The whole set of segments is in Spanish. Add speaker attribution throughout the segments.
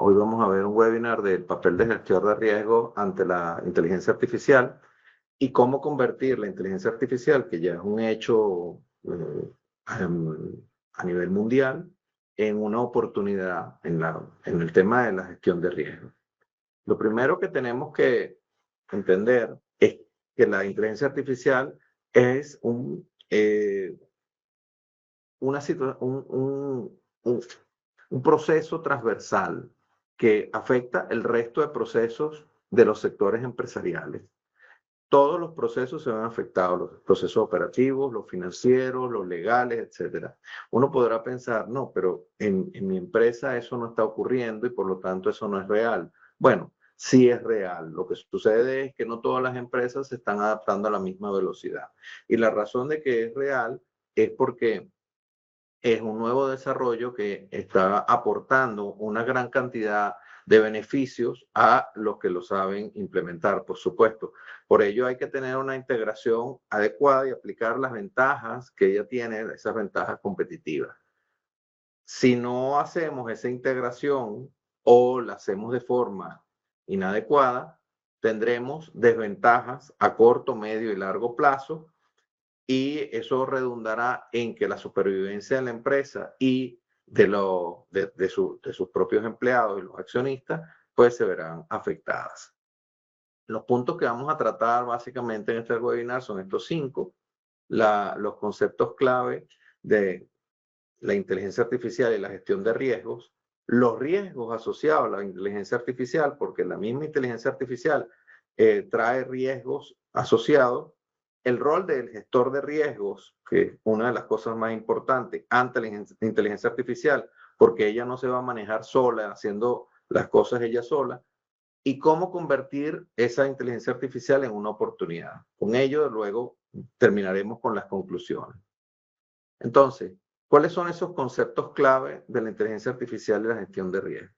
Speaker 1: Hoy vamos a ver un webinar del papel de gestor de riesgo ante la inteligencia artificial y cómo convertir la inteligencia artificial, que ya es un hecho a nivel mundial, en una oportunidad en el tema de la gestión de riesgo. Lo primero que tenemos que entender es que la inteligencia artificial es un proceso transversal que afecta el resto de procesos de los sectores empresariales. Todos los procesos se ven afectados, los procesos operativos, los financieros, los legales, etc. Uno podrá pensar, no, pero en mi empresa eso no está ocurriendo y por lo tanto eso no es real. Bueno, sí es real. Lo que sucede es que no todas las empresas se están adaptando a la misma velocidad. Y la razón de que es real es porque es un nuevo desarrollo que está aportando una gran cantidad de beneficios a los que lo saben implementar, por supuesto. Por ello hay que tener una integración adecuada y aplicar las ventajas que ella tiene, esas ventajas competitivas. Si no hacemos esa integración o la hacemos de forma inadecuada, tendremos desventajas a corto, medio y largo plazo, y eso redundará en que la supervivencia de la empresa y de sus propios empleados y los accionistas pues se verán afectadas. Los puntos que vamos a tratar básicamente en este webinar son estos 5, los conceptos clave de la inteligencia artificial y la gestión de riesgos, los riesgos asociados a la inteligencia artificial, porque la misma inteligencia artificial trae riesgos asociados, el rol del gestor de riesgos, que es una de las cosas más importantes ante la inteligencia artificial, porque ella no se va a manejar sola, haciendo las cosas ella sola, y cómo convertir esa inteligencia artificial en una oportunidad. Con ello, luego, terminaremos con las conclusiones. Entonces, ¿cuáles son esos conceptos clave de la inteligencia artificial y la gestión de riesgos?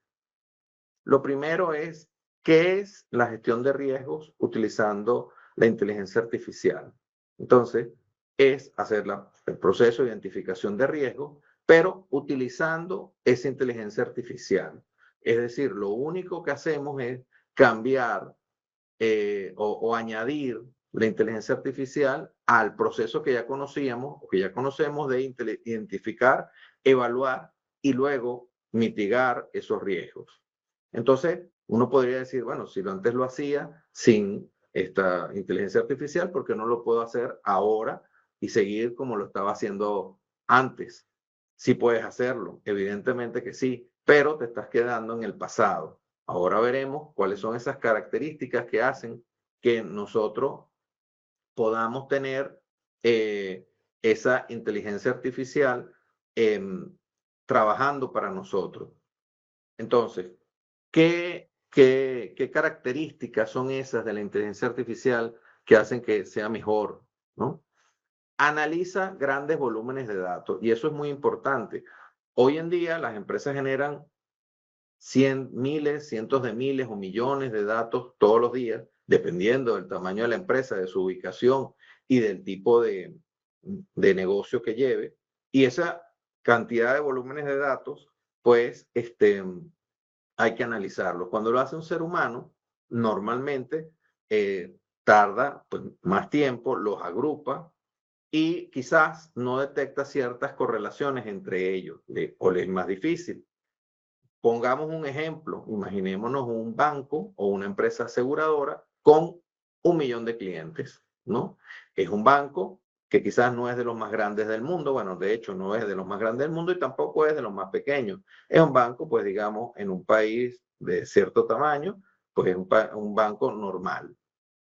Speaker 1: Lo primero es, ¿qué es la gestión de riesgos utilizando la inteligencia artificial? Entonces, es hacer el proceso de identificación de riesgos, pero utilizando esa inteligencia artificial. Es decir, lo único que hacemos es cambiar o añadir la inteligencia artificial al proceso que ya conocíamos o que ya conocemos de identificar, evaluar y luego mitigar esos riesgos. Entonces, uno podría decir, bueno, si lo antes lo hacía sin esta inteligencia artificial, ¿por qué no lo puedo hacer ahora y seguir como lo estaba haciendo antes? Sí puedes hacerlo, evidentemente que sí, pero te estás quedando en el pasado. Ahora veremos cuáles son esas características que hacen que nosotros podamos tener esa inteligencia artificial trabajando para nosotros. Entonces, ¿qué características son esas de la inteligencia artificial que hacen que sea mejor, ¿no? Analiza grandes volúmenes de datos y eso es muy importante. Hoy en día las empresas generan miles, cientos de miles o millones de datos todos los días, dependiendo del tamaño de la empresa, de su ubicación y del tipo de negocio que lleve. Y esa cantidad de volúmenes de datos, pues, hay que analizarlo. Cuando lo hace un ser humano, normalmente tarda pues, más tiempo, los agrupa y quizás no detecta ciertas correlaciones entre ellos, o le es más difícil. Pongamos un ejemplo, imaginémonos un banco o una empresa aseguradora con 1 millón de clientes, ¿no? Es un banco que quizás no es de los más grandes del mundo, bueno, de hecho no es de los más grandes del mundo y tampoco es de los más pequeños. Es un banco, pues digamos, en un país de cierto tamaño, pues es un banco normal.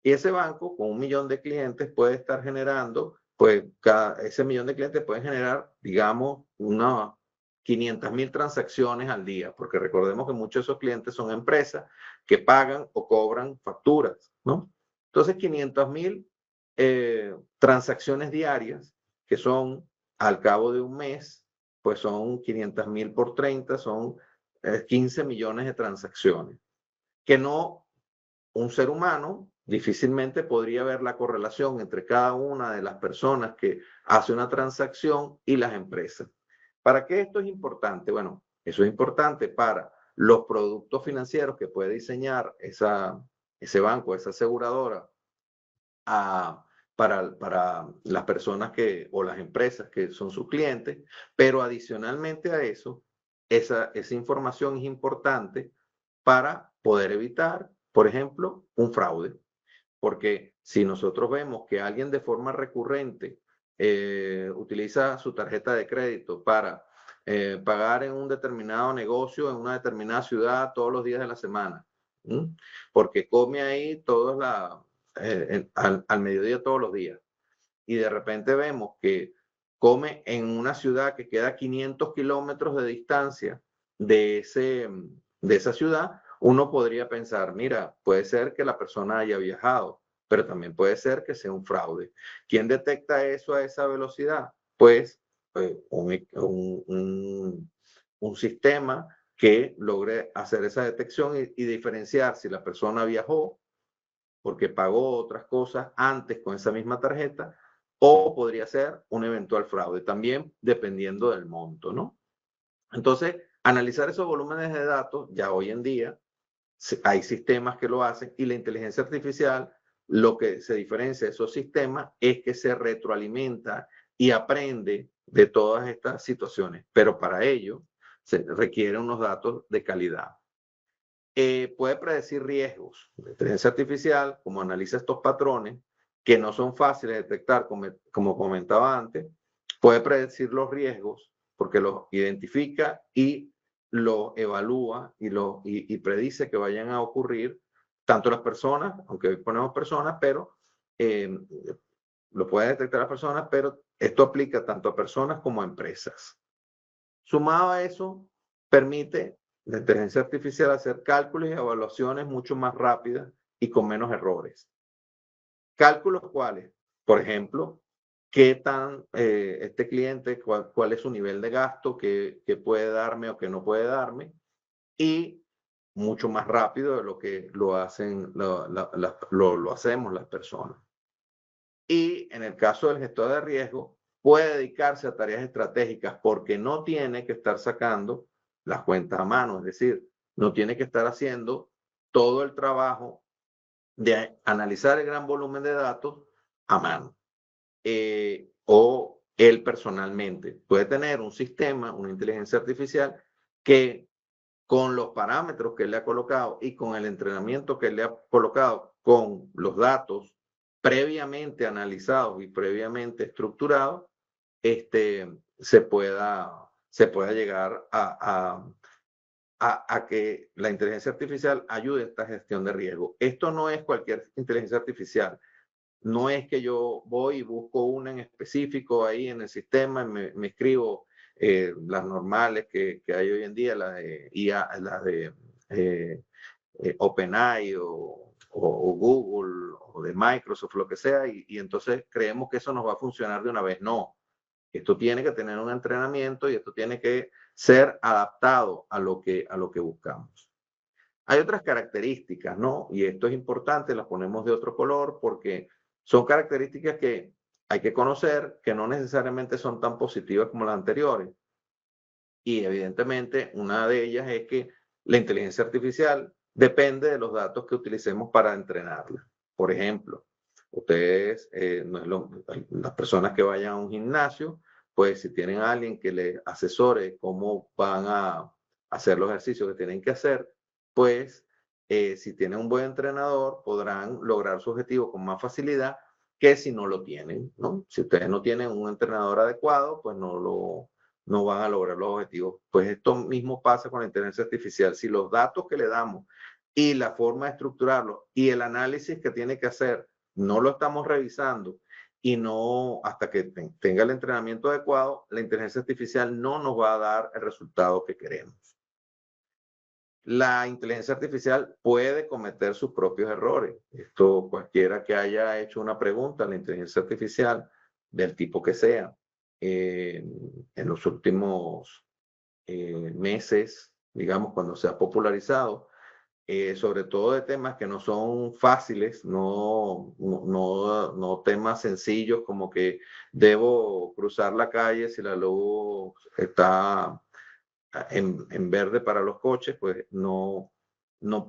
Speaker 1: Y ese banco con 1 millón de clientes puede estar generando, pues ese millón de clientes puede generar, digamos, una 500.000 transacciones al día, porque recordemos que muchos de esos clientes son empresas que pagan o cobran facturas, ¿no? Entonces, 500.000 transacciones diarias, que son al cabo de un mes, pues son 500.000 por 30, son 15 millones de transacciones, que no un ser humano difícilmente podría ver la correlación entre cada una de las personas que hace una transacción y las empresas. ¿Para qué esto es importante? Bueno, eso es importante para los productos financieros que puede diseñar ese banco, esa aseguradora, para las personas o las empresas que son sus clientes, pero adicionalmente a eso, esa información es importante para poder evitar, por ejemplo, un fraude. Porque si nosotros vemos que alguien de forma recurrente utiliza su tarjeta de crédito para pagar en un determinado negocio, en una determinada ciudad, todos los días de la semana, ¿sí? Porque come ahí al mediodía todos los días, y de repente vemos que come en una ciudad que queda a 500 kilómetros de distancia de esa ciudad, uno podría pensar, mira, puede ser que la persona haya viajado, pero también puede ser que sea un fraude. ¿Quién detecta eso a esa velocidad? Pues un sistema que logre hacer esa detección y diferenciar si la persona viajó porque pagó otras cosas antes con esa misma tarjeta, o podría ser un eventual fraude, también dependiendo del monto, ¿no? Entonces, analizar esos volúmenes de datos, ya hoy en día hay sistemas que lo hacen, y la inteligencia artificial, lo que se diferencia de esos sistemas es que se retroalimenta y aprende de todas estas situaciones, pero para ello se requieren unos datos de calidad. Puede predecir riesgos. La inteligencia artificial, como analiza estos patrones, que no son fáciles de detectar, como comentaba antes, puede predecir los riesgos porque los identifica y los evalúa y predice que vayan a ocurrir tanto las personas, aunque hoy ponemos personas, pero lo puede detectar las personas, pero esto aplica tanto a personas como a empresas. Sumado a eso, permite la inteligencia artificial hacer cálculos y evaluaciones mucho más rápidas y con menos errores. Cálculos cuáles, por ejemplo, qué tan este cliente, cuál es su nivel de gasto, qué puede darme o qué no puede darme, y mucho más rápido de lo que lo hacemos las personas. Y en el caso del gestor de riesgo, puede dedicarse a tareas estratégicas porque no tiene que estar sacando las cuentas a mano, es decir, no tiene que estar haciendo todo el trabajo de analizar el gran volumen de datos a mano, o él personalmente. Puede tener un sistema, una inteligencia artificial que, con los parámetros que él le ha colocado y con el entrenamiento que él le ha colocado, con los datos previamente analizados y previamente estructurados, se pueda llegar a que la inteligencia artificial ayude a esta gestión de riesgo. Esto no es cualquier inteligencia artificial. No es que yo voy y busco una en específico ahí en el sistema, me escribo las normales que hay hoy en día, las de IA, las de OpenAI o Google o de Microsoft, lo que sea, y entonces creemos que eso nos va a funcionar de una vez. No, esto tiene que tener un entrenamiento y esto tiene que ser adaptado a lo que buscamos. Hay otras características, ¿no? Y esto es importante, las ponemos de otro color porque son características que hay que conocer, que no necesariamente son tan positivas como las anteriores. Y evidentemente una de ellas es que la inteligencia artificial depende de los datos que utilicemos para entrenarla. Por ejemplo, ustedes, las personas que vayan a un gimnasio, pues si tienen a alguien que les asesore cómo van a hacer los ejercicios que tienen que hacer, pues si tienen un buen entrenador podrán lograr su objetivo con más facilidad que si no lo tienen, ¿no? Si ustedes no tienen un entrenador adecuado, pues no van a lograr los objetivos. Pues esto mismo pasa con la inteligencia artificial. Si los datos que le damos y la forma de estructurarlos y el análisis que tiene que hacer no lo estamos revisando, y no, hasta que tenga el entrenamiento adecuado, la inteligencia artificial no nos va a dar el resultado que queremos. La inteligencia artificial puede cometer sus propios errores. Esto, cualquiera que haya hecho una pregunta a la inteligencia artificial, del tipo que sea, en los últimos meses, digamos, cuando se ha popularizado, sobre todo de temas que no son fáciles, no temas sencillos como que debo cruzar la calle si la luz está en verde para los coches, pues no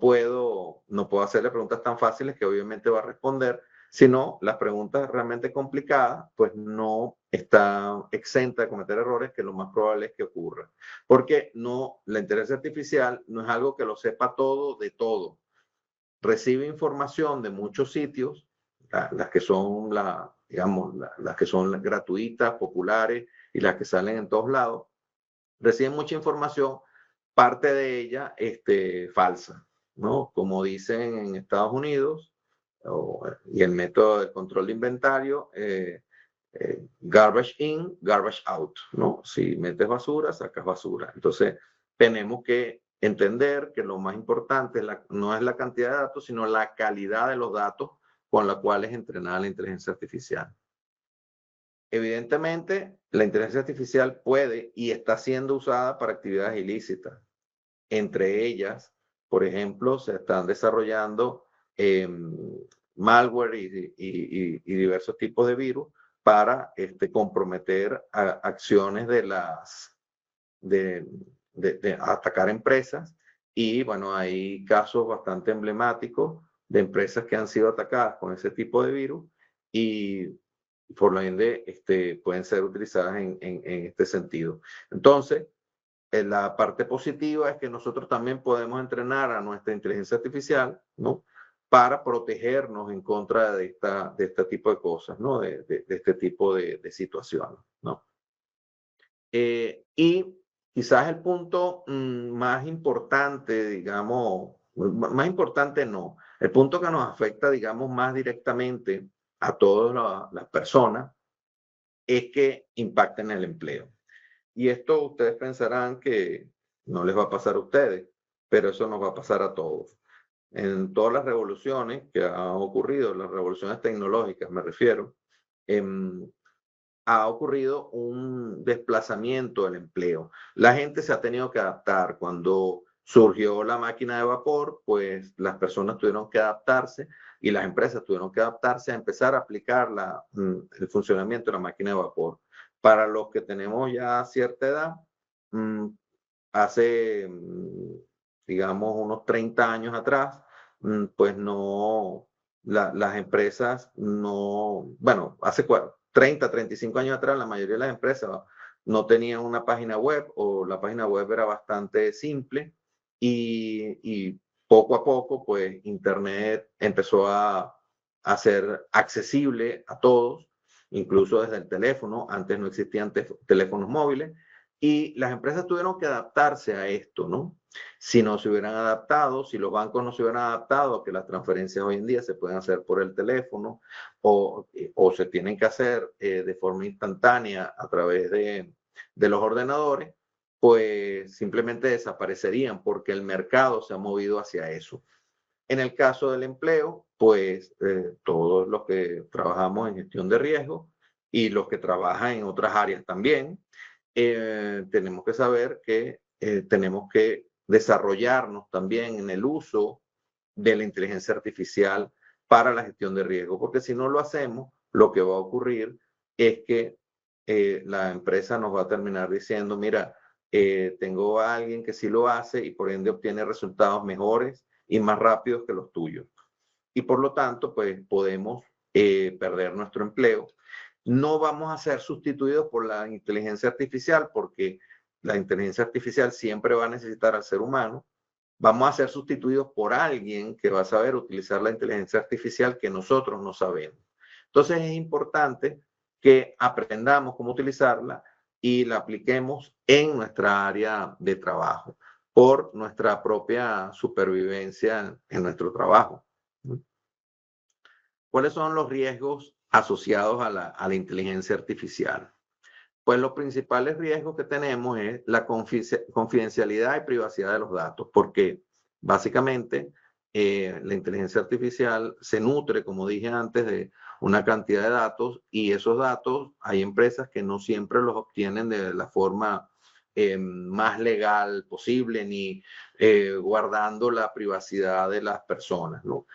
Speaker 1: puedo hacerle preguntas tan fáciles que obviamente va a responder, sino las preguntas realmente complicadas, pues no está exenta de cometer errores, que lo más probable es que ocurra. Porque la inteligencia artificial no es algo que lo sepa todo de todo. Recibe información de muchos sitios, las que son, digamos, las que son gratuitas, populares y las que salen en todos lados. Reciben mucha información, parte de ella falsa, ¿no? Como dicen en Estados Unidos, y el método de control de inventario, garbage in, garbage out, ¿no? Si metes basura, sacas basura. Entonces, tenemos que entender que lo más importante no es la cantidad de datos, sino la calidad de los datos con la cual es entrenada la inteligencia artificial. Evidentemente, la inteligencia artificial puede y está siendo usada para actividades ilícitas. Entre ellas, por ejemplo, se están desarrollando malware y diversos tipos de virus para comprometer acciones de atacar empresas. Y bueno, hay casos bastante emblemáticos de empresas que han sido atacadas con ese tipo de virus y por lo ende pueden ser utilizadas en este sentido. Entonces, la parte positiva es que nosotros también podemos entrenar a nuestra inteligencia artificial, ¿no? Para protegernos en contra de este tipo de cosas, ¿no? De este tipo de situaciones, ¿no? Y quizás el punto más importante, digamos, más importante no, el punto que nos afecta, digamos, más directamente a todas las personas es que impacten el empleo. Y esto ustedes pensarán que no les va a pasar a ustedes, pero eso nos va a pasar a todos. En todas las revoluciones que han ocurrido, las revoluciones tecnológicas me refiero, ha ocurrido un desplazamiento del empleo. La gente se ha tenido que adaptar. Cuando surgió la máquina de vapor, pues las personas tuvieron que adaptarse y las empresas tuvieron que adaptarse a empezar a aplicar el funcionamiento de la máquina de vapor. Para los que tenemos ya cierta edad, hace, digamos, unos 30 años atrás, pues no, las empresas no, bueno, hace 30, 35 años atrás, la mayoría de las empresas no tenían una página web o la página web era bastante simple y poco a poco, pues, Internet empezó a ser accesible a todos, incluso desde el teléfono. Antes no existían teléfonos móviles y las empresas tuvieron que adaptarse a esto, ¿no? Si no se hubieran adaptado, si los bancos no se hubieran adaptado a que las transferencias hoy en día se pueden hacer por el teléfono o se tienen que hacer de forma instantánea a través de los ordenadores, pues simplemente desaparecerían porque el mercado se ha movido hacia eso. En el caso del empleo, pues todos los que trabajamos en gestión de riesgo y los que trabajan en otras áreas también, tenemos que saber que tenemos que desarrollarnos también en el uso de la inteligencia artificial para la gestión de riesgo, porque si no lo hacemos, lo que va a ocurrir es que la empresa nos va a terminar diciendo, mira, tengo a alguien que sí lo hace y por ende obtiene resultados mejores y más rápidos que los tuyos. Y por lo tanto, pues podemos perder nuestro empleo. No vamos a ser sustituidos por la inteligencia artificial porque la inteligencia artificial siempre va a necesitar al ser humano. Vamos a ser sustituidos por alguien que va a saber utilizar la inteligencia artificial que nosotros no sabemos. Entonces es importante que aprendamos cómo utilizarla y la apliquemos en nuestra área de trabajo por nuestra propia supervivencia en nuestro trabajo. ¿Cuáles son los riesgos asociados a la inteligencia artificial? Pues los principales riesgos que tenemos es la confidencialidad y privacidad de los datos, porque básicamente la inteligencia artificial se nutre, como dije antes, de una cantidad de datos y esos datos hay empresas que no siempre los obtienen de la forma más legal posible ni guardando la privacidad de las personas, ¿no?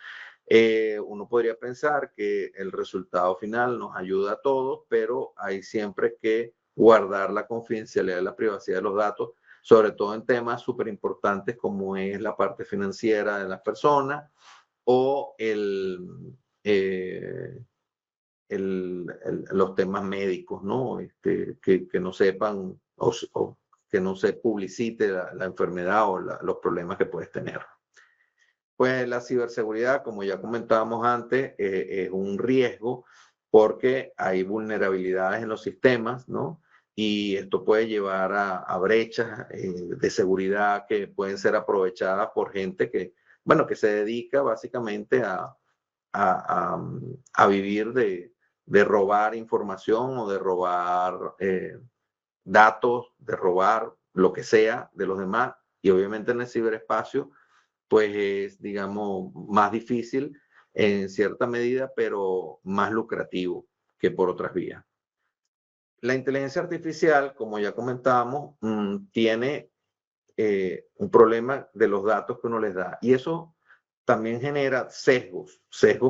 Speaker 1: Uno podría pensar que el resultado final nos ayuda a todos, pero hay siempre que guardar la confidencialidad y la privacidad de los datos, sobre todo en temas súper importantes como es la parte financiera de las personas o los temas médicos, ¿no? Que no sepan o que no se publicite la enfermedad o los problemas que puedes tener. Pues la ciberseguridad, como ya comentábamos antes, es un riesgo porque hay vulnerabilidades en los sistemas, ¿no? Y esto puede llevar a brechas de seguridad que pueden ser aprovechadas por gente que, bueno, que se dedica básicamente a vivir de robar información o de robar datos, de robar lo que sea de los demás. Y obviamente en el ciberespacio, pues es, digamos, más difícil en cierta medida, pero más lucrativo que por otras vías. La inteligencia artificial, como ya comentábamos, tiene un problema de los datos que uno les da. Y eso también genera sesgos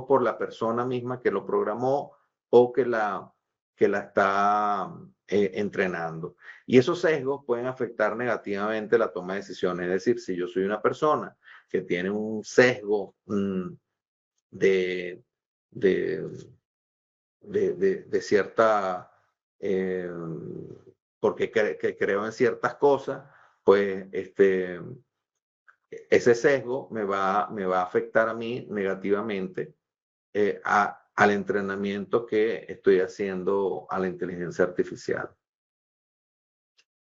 Speaker 1: por la persona misma que lo programó o que la está entrenando. Y esos sesgos pueden afectar negativamente la toma de decisiones. Es decir, si yo soy una persona que tiene un sesgo de, de, de cierta, eh, porque que creo en ciertas cosas, pues ese sesgo me va a afectar a mí negativamente al entrenamiento que estoy haciendo a la inteligencia artificial.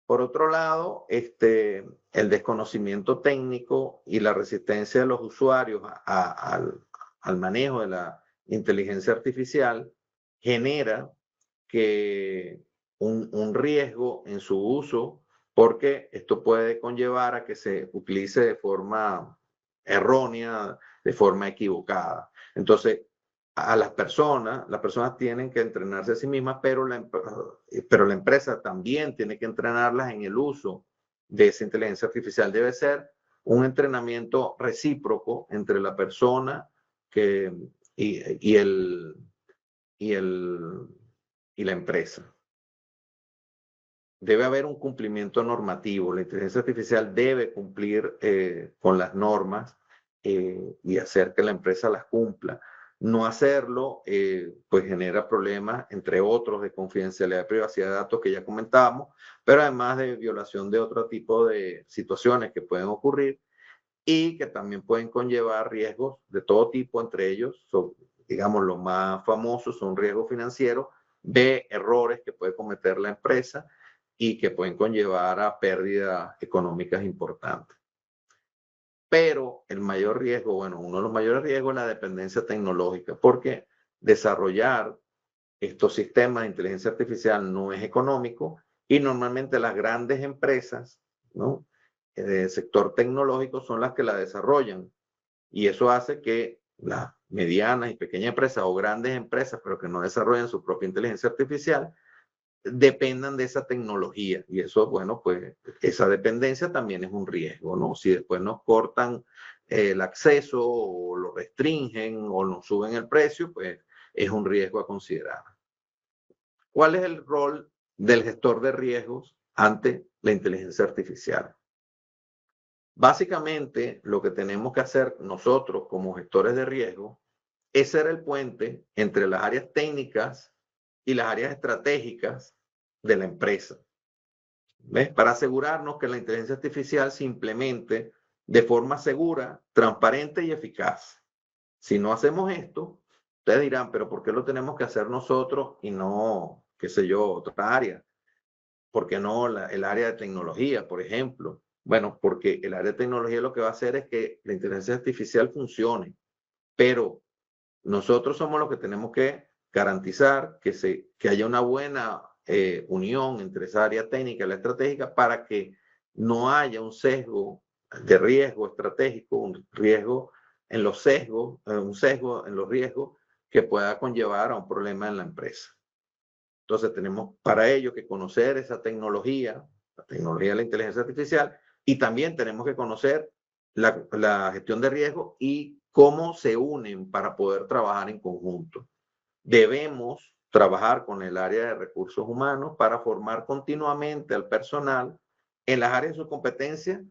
Speaker 1: Por otro lado, el desconocimiento técnico y la resistencia de los usuarios al manejo de la inteligencia artificial genera que un riesgo en su uso, porque esto puede conllevar a que se utilice de forma errónea, de forma equivocada. Entonces, a las personas tienen que entrenarse a sí mismas, pero la empresa también tiene que entrenarlas en el uso de esa inteligencia artificial. Debe ser un entrenamiento recíproco entre la persona y la empresa. Debe haber un cumplimiento normativo. La inteligencia artificial debe cumplir con las normas y hacer que la empresa las cumpla. No hacerlo, pues genera problemas, entre otros, de confidencialidad y privacidad de datos que ya comentábamos, pero además de violación de otro tipo de situaciones que pueden ocurrir y que también pueden conllevar riesgos de todo tipo, entre ellos, digamos, los más famosos son riesgos financieros de errores que puede cometer la empresa y que pueden conllevar a pérdidas económicas importantes. Pero el mayor riesgo, bueno, uno de los mayores riesgos es la dependencia tecnológica, porque desarrollar estos sistemas de inteligencia artificial no es económico y normalmente las grandes empresas, ¿no?, del sector tecnológico son las que la desarrollan. Y eso hace que las medianas y pequeñas empresas o grandes empresas, pero que no desarrollan su propia inteligencia artificial, dependan de esa tecnología. Y eso, bueno, pues esa dependencia también es un riesgo, ¿no? Si después nos cortan el acceso o lo restringen o nos suben el precio, pues es un riesgo a considerar. ¿Cuál es el rol del gestor de riesgos ante la inteligencia artificial? Básicamente, lo que tenemos que hacer nosotros como gestores de riesgo es ser el puente entre las áreas técnicas y las áreas estratégicas de la empresa. ¿Ves? Para asegurarnos que la inteligencia artificial se implemente de forma segura, transparente y eficaz. Si no hacemos esto, ustedes dirán, pero ¿por qué lo tenemos que hacer nosotros y no, qué sé yo, otra área? ¿Por qué no el área de tecnología, por ejemplo? Bueno, porque el área de tecnología lo que va a hacer es que la inteligencia artificial funcione, pero nosotros somos los que tenemos que garantizar que haya una buena unión entre esa área técnica y la estratégica para que no haya un sesgo de riesgo estratégico, un riesgo en los sesgos, un sesgo en los riesgos que pueda conllevar a un problema en la empresa. Entonces tenemos para ello que conocer esa tecnología, la tecnología de la inteligencia artificial, y también tenemos que conocer la gestión de riesgo y cómo se unen para poder trabajar en conjunto. Debemos trabajar con el área de recursos humanos para formar continuamente al personal en las áreas de su competencia,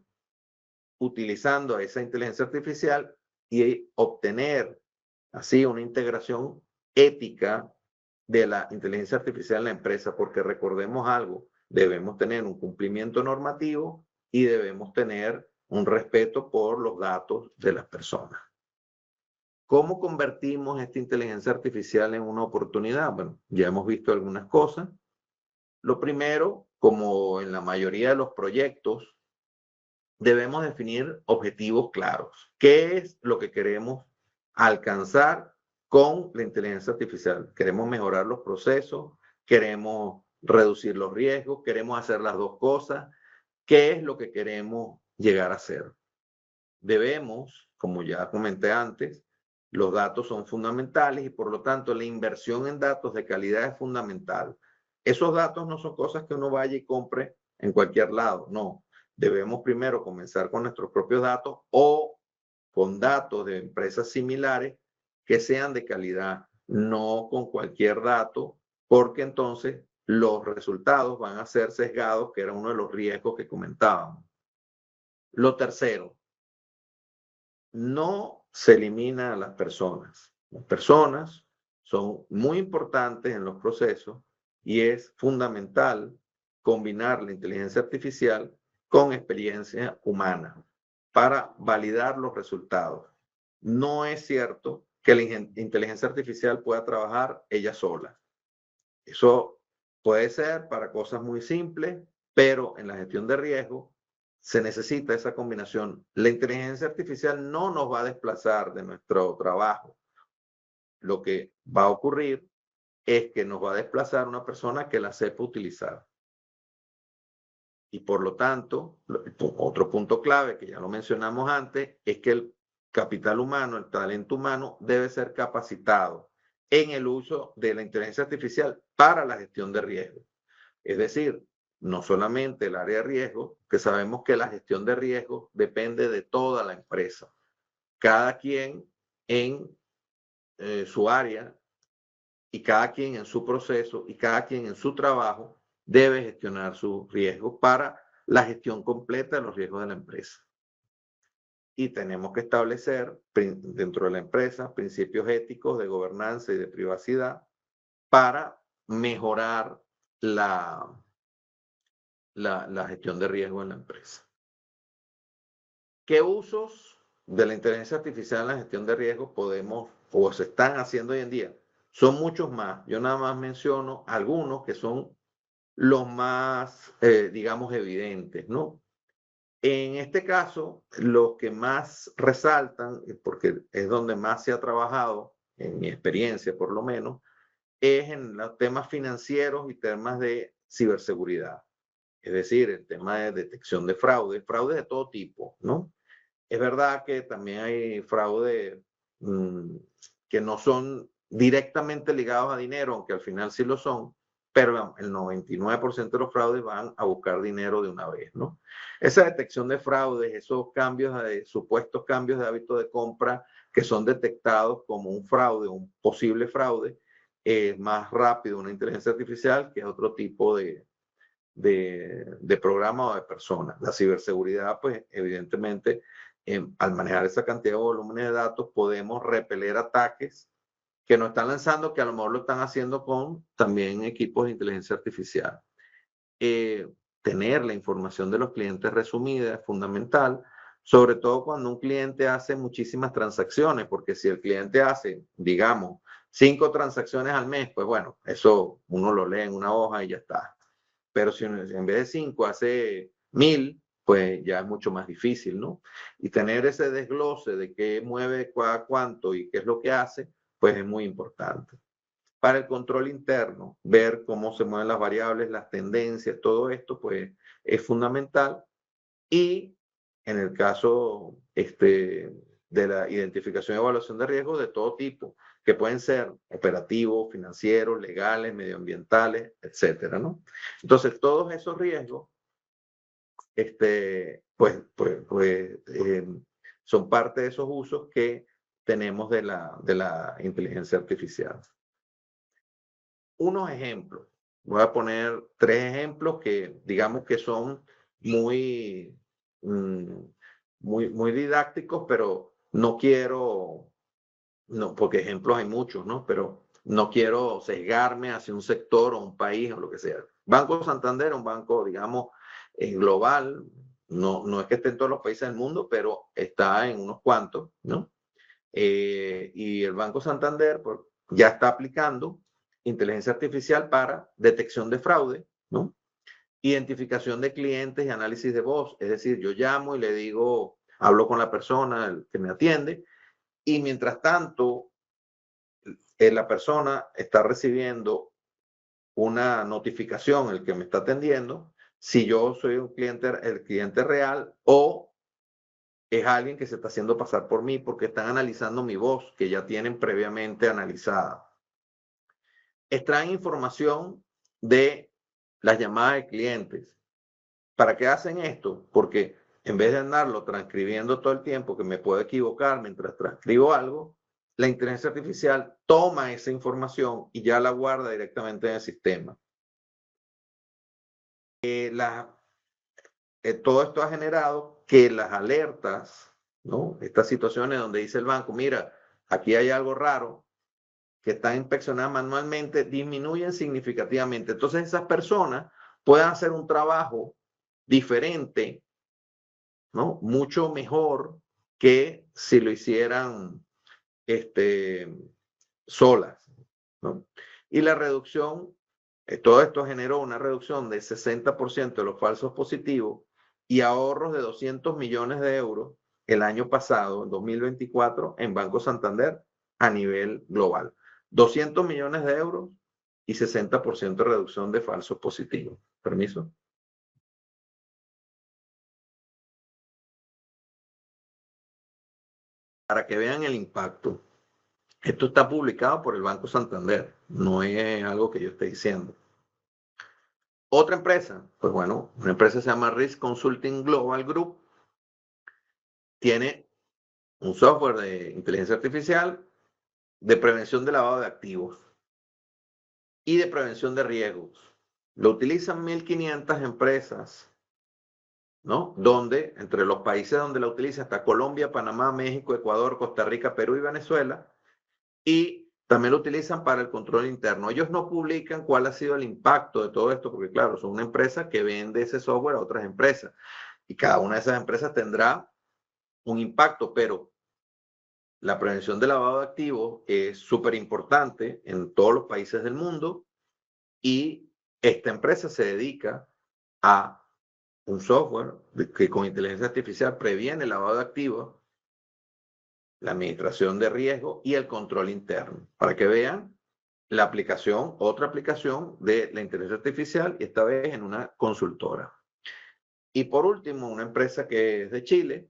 Speaker 1: utilizando esa inteligencia artificial y obtener así una integración ética de la inteligencia artificial en la empresa, porque recordemos algo, debemos tener un cumplimiento normativo y debemos tener un respeto por los datos de las personas. ¿Cómo convertimos esta inteligencia artificial en una oportunidad? Bueno, ya hemos visto algunas cosas. Lo primero, como en la mayoría de los proyectos, debemos definir objetivos claros. ¿Qué es lo que queremos alcanzar con la inteligencia artificial? ¿Queremos mejorar los procesos? ¿Queremos reducir los riesgos? ¿Queremos hacer las dos cosas? ¿Qué es lo que queremos llegar a hacer? Debemos, como ya comenté antes, los datos son fundamentales y por lo tanto la inversión en datos de calidad es fundamental. Esos datos no son cosas que uno vaya y compre en cualquier lado, no. Debemos primero comenzar con nuestros propios datos o con datos de empresas similares que sean de calidad, no con cualquier dato, porque entonces los resultados van a ser sesgados, que era uno de los riesgos que comentábamos. Lo tercero, no se elimina a las personas. Las personas son muy importantes en los procesos y es fundamental combinar la inteligencia artificial con experiencia humana para validar los resultados. No es cierto que la inteligencia artificial pueda trabajar ella sola. Eso puede ser para cosas muy simples, pero en la gestión de riesgo se necesita esa combinación. La inteligencia artificial no nos va a desplazar de nuestro trabajo. Lo que va a ocurrir es que nos va a desplazar una persona que la sepa utilizar. Y por lo tanto, otro punto clave que ya lo mencionamos antes, es que el capital humano, el talento humano, debe ser capacitado en el uso de la inteligencia artificial para la gestión de riesgo. Es decir, no solamente el área de riesgo, que sabemos que la gestión de riesgo depende de toda la empresa. Cada quien en su área y cada quien en su proceso y cada quien en su trabajo debe gestionar sus riesgos para la gestión completa de los riesgos de la empresa. Y tenemos que establecer dentro de la empresa principios éticos de gobernanza y de privacidad para mejorar la gestión de riesgo en la empresa. ¿Qué usos de la inteligencia artificial en la gestión de riesgo podemos o se están haciendo hoy en día? Son muchos más. Yo nada más menciono algunos que son los más, digamos, evidentes, ¿no? En este caso, los que más resaltan, porque es donde más se ha trabajado, en mi experiencia por lo menos, es en los temas financieros y temas de ciberseguridad. Es decir, el tema de detección de fraude, fraude de todo tipo, ¿no? Es verdad que también hay fraude que no son directamente ligados a dinero, aunque al final sí lo son, pero el 99% de los fraudes van a buscar dinero de una vez, ¿no? Esa detección de fraudes, esos cambios, supuestos cambios de hábito de compra que son detectados como un fraude, un posible fraude, es más rápido una inteligencia artificial que es otro tipo de programa o de personas. La ciberseguridad, pues evidentemente, al manejar esa cantidad de volúmenes de datos, podemos repeler ataques que nos están lanzando, que a lo mejor lo están haciendo con también equipos de inteligencia artificial. Tener la información de los clientes resumida es fundamental, sobre todo cuando un cliente hace muchísimas transacciones, porque si el cliente hace, digamos, 5 transacciones al mes, pues bueno, eso uno lo lee en una hoja y ya está. Pero si en vez de 5 hace 1000, pues ya es mucho más difícil, ¿no? Y tener ese desglose de qué mueve cuánto y qué es lo que hace, pues es muy importante. Para el control interno, ver cómo se mueven las variables, las tendencias, todo esto, pues es fundamental. Y en el caso de la identificación y evaluación de riesgos de todo tipo, que pueden ser operativos, financieros, legales, medioambientales, etcétera, ¿no? Entonces, todos esos riesgos, son parte de esos usos que tenemos de la inteligencia artificial. Unos ejemplos. Voy a poner 3 ejemplos que digamos que son muy, muy didácticos, pero no quiero, no, porque ejemplos hay muchos, ¿no? Pero no quiero sesgarme hacia un sector o un país o lo que sea. Banco Santander es un banco, digamos, global, no es que esté en todos los países del mundo, pero está en unos cuantos, ¿no? Y el Banco Santander pues, ya está aplicando inteligencia artificial para detección de fraude, ¿no? Identificación de clientes y análisis de voz. Es decir, yo llamo y le digo, hablo con la persona que me atiende y mientras tanto la persona está recibiendo una notificación, el que me está atendiendo, si yo soy un cliente, el cliente real o es alguien que se está haciendo pasar por mí porque están analizando mi voz que ya tienen previamente analizada. Extraen información de las llamadas de clientes. ¿Para qué hacen esto? Porque en vez de andarlo transcribiendo todo el tiempo, que me puedo equivocar mientras transcribo algo, la inteligencia artificial toma esa información y ya la guarda directamente en el sistema. Todo esto ha generado que las alertas, ¿no? Estas situaciones donde dice el banco, mira, aquí hay algo raro, que están inspeccionadas manualmente, disminuyen significativamente. Entonces esas personas pueden hacer un trabajo diferente, ¿no? Mucho mejor que si lo hicieran solas, ¿no? Y la reducción, todo esto generó una reducción de 60% de los falsos positivos y ahorros de 200 millones de euros el año pasado, en 2024, en Banco Santander a nivel global. 200 millones de euros y 60% de reducción de falsos positivos. Permiso. Para que vean el impacto. Esto está publicado por el Banco Santander, no es algo que yo esté diciendo. Otra empresa, pues bueno, una empresa se llama Risk Consulting Global Group, tiene un software de inteligencia artificial de prevención de lavado de activos y de prevención de riesgos. Lo utilizan 1.500 empresas, ¿no? Donde, entre los países donde la utiliza está Colombia, Panamá, México, Ecuador, Costa Rica, Perú y Venezuela. Y también lo utilizan para el control interno. Ellos no publican cuál ha sido el impacto de todo esto, porque claro, son una empresa que vende ese software a otras empresas. Y cada una de esas empresas tendrá un impacto, pero la prevención de lavado de activos es súper importante en todos los países del mundo y esta empresa se dedica a un software que con inteligencia artificial previene el lavado de activos, la administración de riesgo y el control interno, para que vean la aplicación, otra aplicación de la inteligencia artificial, y esta vez en una consultora. Y por último, una empresa que es de Chile,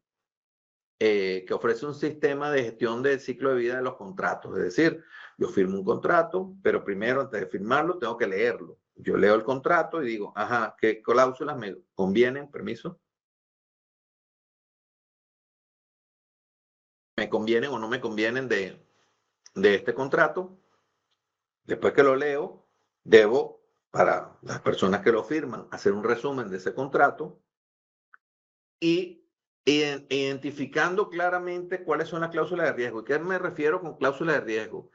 Speaker 1: que ofrece un sistema de gestión del ciclo de vida de los contratos. Es decir, yo firmo un contrato, pero primero, antes de firmarlo, tengo que leerlo. Yo leo el contrato y digo, ajá, ¿qué cláusulas me convienen? Permiso. ¿Me convienen o no me convienen de este contrato? Después que lo leo, debo, para las personas que lo firman, hacer un resumen de ese contrato y identificando claramente cuáles son las cláusulas de riesgo. ¿Y qué me refiero con cláusulas de riesgo?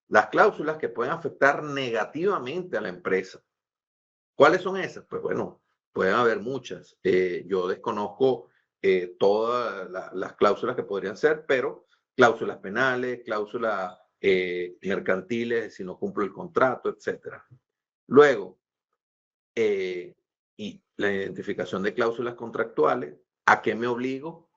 Speaker 1: Las cláusulas que pueden afectar negativamente a la empresa. ¿Cuáles son esas? Pues bueno, pueden haber muchas. Yo desconozco todas las cláusulas que podrían ser, pero cláusulas penales, cláusulas mercantiles, si no cumplo el contrato, etcétera. Luego, y la identificación de cláusulas contractuales, ¿a qué me obligo?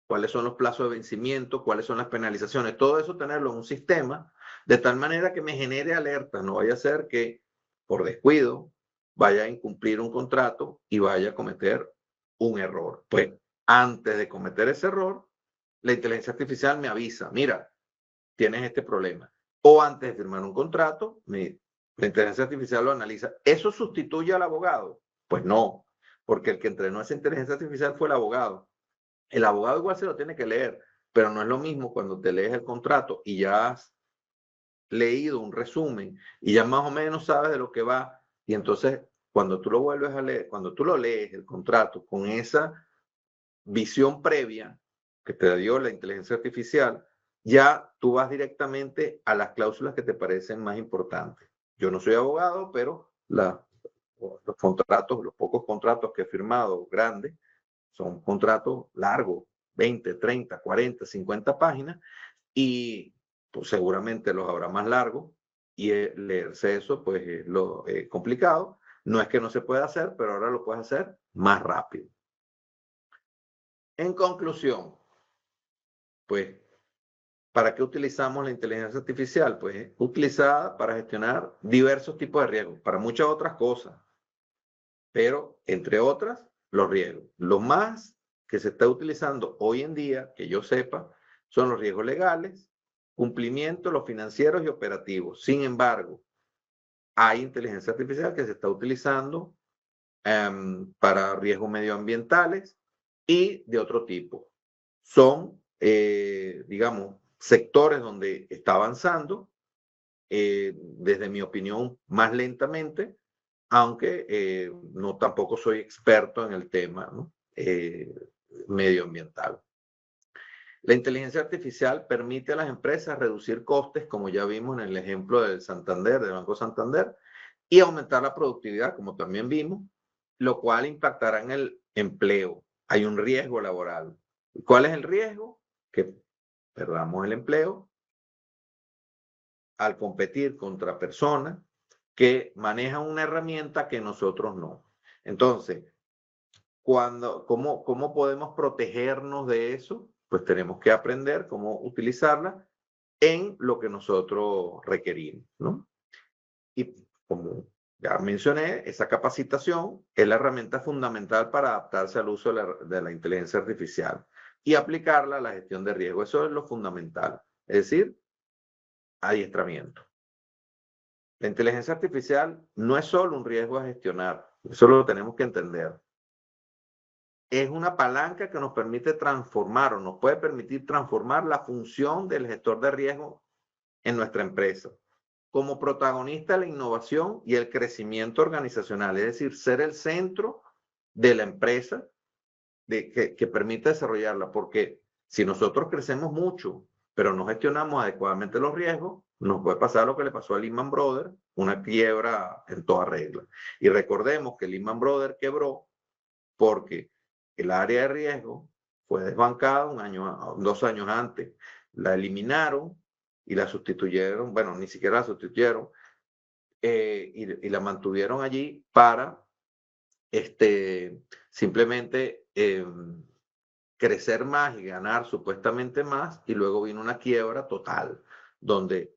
Speaker 1: ¿Cuáles son los plazos de vencimiento? ¿Cuáles son las penalizaciones? Todo eso tenerlo en un sistema de tal manera que me genere alerta. No vaya a ser que por descuido vaya a incumplir un contrato y vaya a cometer un error. Pues antes de cometer ese error, la inteligencia artificial me avisa, mira, tienes este problema. O antes de firmar un contrato, la inteligencia artificial lo analiza. ¿Eso sustituye al abogado? Pues no, porque el que entrenó esa inteligencia artificial fue el abogado. El abogado igual se lo tiene que leer, pero no es lo mismo cuando te lees el contrato y ya has leído un resumen y ya más o menos sabes de lo que va y entonces cuando tú lo vuelves a leer, cuando tú lo lees el contrato con esa visión previa que te dio la inteligencia artificial, ya tú vas directamente a las cláusulas que te parecen más importantes. Yo no soy abogado, pero los contratos, los pocos contratos que he firmado grandes, son contratos largos, 20, 30, 40, 50 páginas, y pues, seguramente los habrá más largos, y leerse eso pues es lo complicado. No es que no se pueda hacer, pero ahora lo puedes hacer más rápido. En conclusión, pues, ¿para qué utilizamos la inteligencia artificial? Pues es utilizada para gestionar diversos tipos de riesgos, para muchas otras cosas, pero entre otras, los riesgos. Lo más que se está utilizando hoy en día, que yo sepa, son los riesgos legales, cumplimiento, los financieros y operativos. Sin embargo, hay inteligencia artificial que se está utilizando para riesgos medioambientales y de otro tipo. Son, digamos, sectores donde está avanzando, desde mi opinión, más lentamente, aunque no tampoco soy experto en el tema, ¿no? Medioambiental. La inteligencia artificial permite a las empresas reducir costes, como ya vimos en el ejemplo del Santander, del Banco Santander, y aumentar la productividad, como también vimos, lo cual impactará en el empleo. Hay un riesgo laboral. ¿Cuál es el riesgo? Que perdamos el empleo al competir contra personas que manejan una herramienta que nosotros no. Entonces, ¿cómo podemos protegernos de eso? Pues tenemos que aprender cómo utilizarla en lo que nosotros requerimos, ¿no? Y como ya mencioné, esa capacitación es la herramienta fundamental para adaptarse al uso de la inteligencia artificial y aplicarla a la gestión de riesgo. Eso es lo fundamental, es decir, adiestramiento. La inteligencia artificial no es solo un riesgo a gestionar, eso lo tenemos que entender. Es una palanca que nos permite transformar o nos puede permitir transformar la función del gestor de riesgo en nuestra empresa como protagonista de la innovación y el crecimiento organizacional, es decir, ser el centro de la empresa que permita desarrollarla, porque si nosotros crecemos mucho, pero no gestionamos adecuadamente los riesgos, nos puede pasar lo que le pasó a Lehman Brothers, una quiebra en toda regla. Y recordemos que Lehman Brothers quebró porque el área de riesgo fue desbancada 2 años antes. La eliminaron y la sustituyeron, bueno, ni siquiera la sustituyeron, y la mantuvieron allí para simplemente crecer más y ganar supuestamente más, y luego vino una quiebra total, donde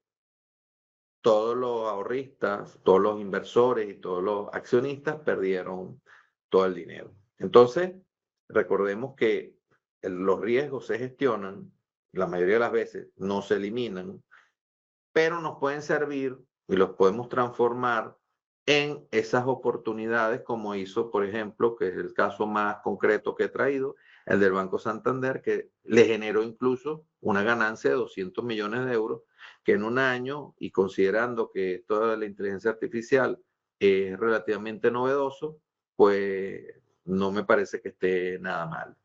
Speaker 1: todos los ahorristas, todos los inversores y todos los accionistas perdieron todo el dinero. Entonces, recordemos que los riesgos se gestionan, la mayoría de las veces no se eliminan, pero nos pueden servir y los podemos transformar en esas oportunidades, como hizo, por ejemplo, que es el caso más concreto que he traído, el del Banco Santander, que le generó incluso una ganancia de 200 millones de euros, que en un año, y considerando que toda la inteligencia artificial es relativamente novedoso, pues no me parece que esté nada mal.